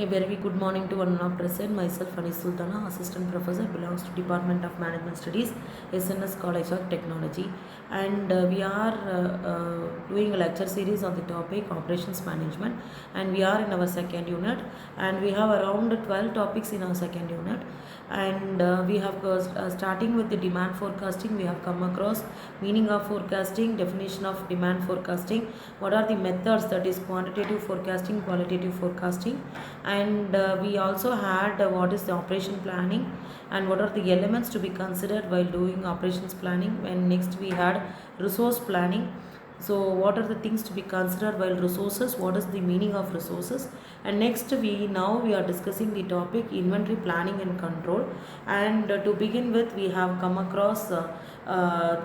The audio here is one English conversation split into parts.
A very good morning to one and all present. Myself, Anis Sultana, Assistant Professor, belongs to Department of Management Studies, SNS College of Technology. And we are doing a lecture series on the topic Operations Management. And we are in our second unit. And we have around 12 topics in our second unit. And we have starting with the demand forecasting. We have come across meaning of forecasting, definition of demand forecasting, what are the methods, that is quantitative forecasting, qualitative forecasting, and we also had what is the operation planning and what are the elements to be considered while doing operations planning. And next we had resource planning. So what are the things to be considered while resources, what is the meaning of resources, and next we are discussing the topic inventory planning and control. And to begin with, we have come across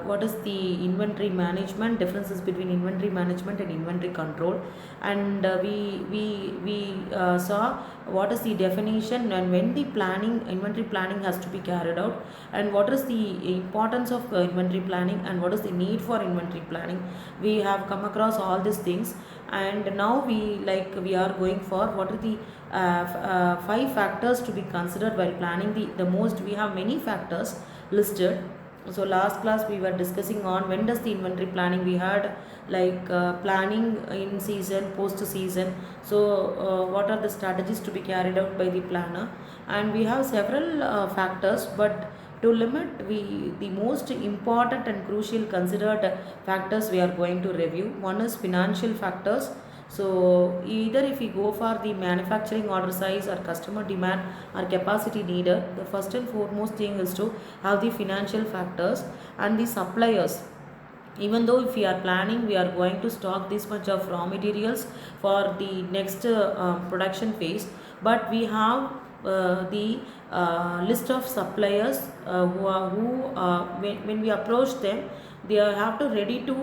what is the inventory management, differences between inventory management and inventory control. And we saw what is the definition and when the planning, inventory planning has to be carried out, and what is the importance of inventory planning and what is the need for inventory planning. We have come across all these things, and now we are going for what are the 5 factors to be considered while planning. The most, we have many factors listed. So last class we were discussing on when does the inventory planning, we had planning in season, post season. So what are the strategies to be carried out by the planner, and we have several factors, but to limit, the most important and crucial considered factors we are going to review. One is financial factors. So either if we go for the manufacturing order size or customer demand or capacity needed, the first and foremost thing is to have the financial factors and the suppliers. Even though if we are planning, we are going to stock this much of raw materials for the next production phase, but we have the list of suppliers when we approach them, they have to ready to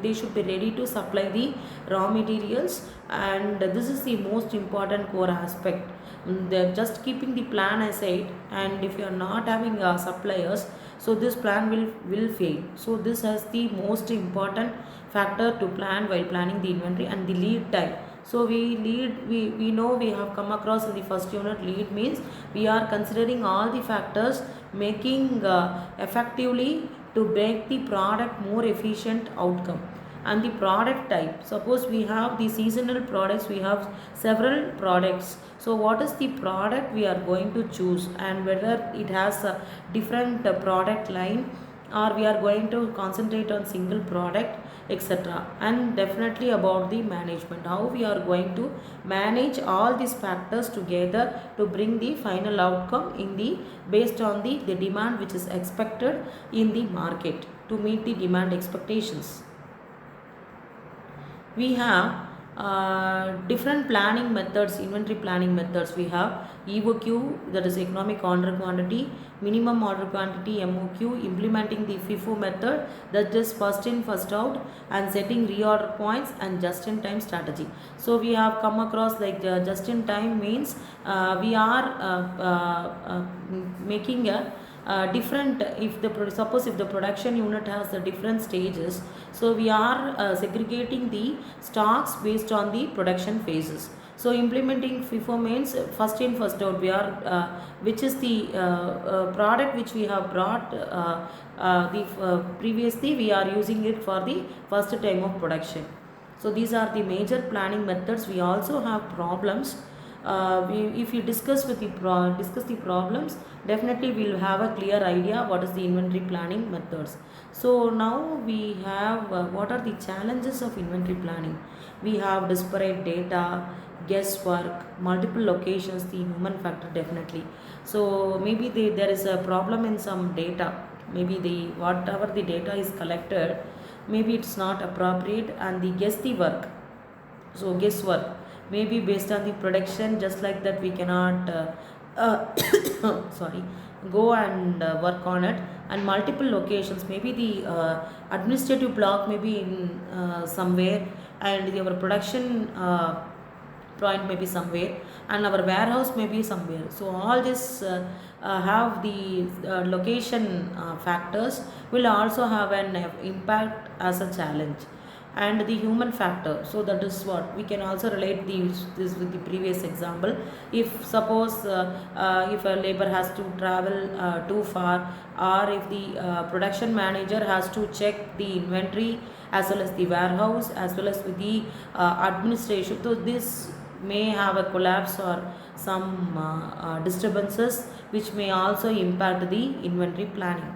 they should be ready to supply the raw materials, and this is the most important core aspect. They're just keeping the plan aside, and if you are not having suppliers, so this plan will fail. So this is the most important factor to plan while planning the inventory. And the lead time. So we know, we have come across in the first unit, lead means we are considering all the factors making effectively to make the product more efficient outcome. And the product type, suppose we have the seasonal products, we have several products. So what is the product we are going to choose, and whether it has a different product line, or we are going to concentrate on single product, etc. And definitely about the management, how we are going to manage all these factors together to bring the final outcome in the based on the demand which is expected in the market, to meet the demand expectations. We have different planning methods, inventory planning methods. We have EOQ, that is economic order quantity, minimum order quantity, MOQ, implementing the FIFO method, that is first in first out, and setting reorder points, and just in time strategy. So we have come across just in time means we are making a different, if the suppose if the production unit has the different stages, so we are segregating the stocks based on the production phases. So implementing FIFO means first in first out. We are which is the product which we have brought previously, we are using it for the first time of production. So these are the major planning methods. We also have problems. If you discuss the problems, definitely we will have a clear idea what is the inventory planning methods. So now we have what are the challenges of inventory planning. We have disparate data, guesswork, multiple locations, the human factor definitely. So maybe there is a problem in some data, maybe whatever the data is collected, maybe it's not appropriate, and the work. So guesswork, maybe based on the production, just like that we cannot sorry, go and work on it. And multiple locations, maybe the administrative block may be in somewhere, and our production point may be somewhere, and our warehouse may be somewhere. So all this have the location factors will also have an impact as a challenge. and the human factor. So that is what we can also relate this with the previous example. If suppose if a labor has to travel too far, or if the production manager has to check the inventory as well as the warehouse as well as with the administration, so this may have a collapse or some disturbances which may also impact the inventory planning.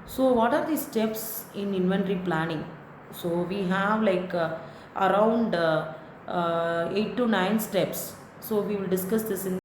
So what are the steps in inventory planning? So we have like around 8 to 9 steps. So we will discuss this in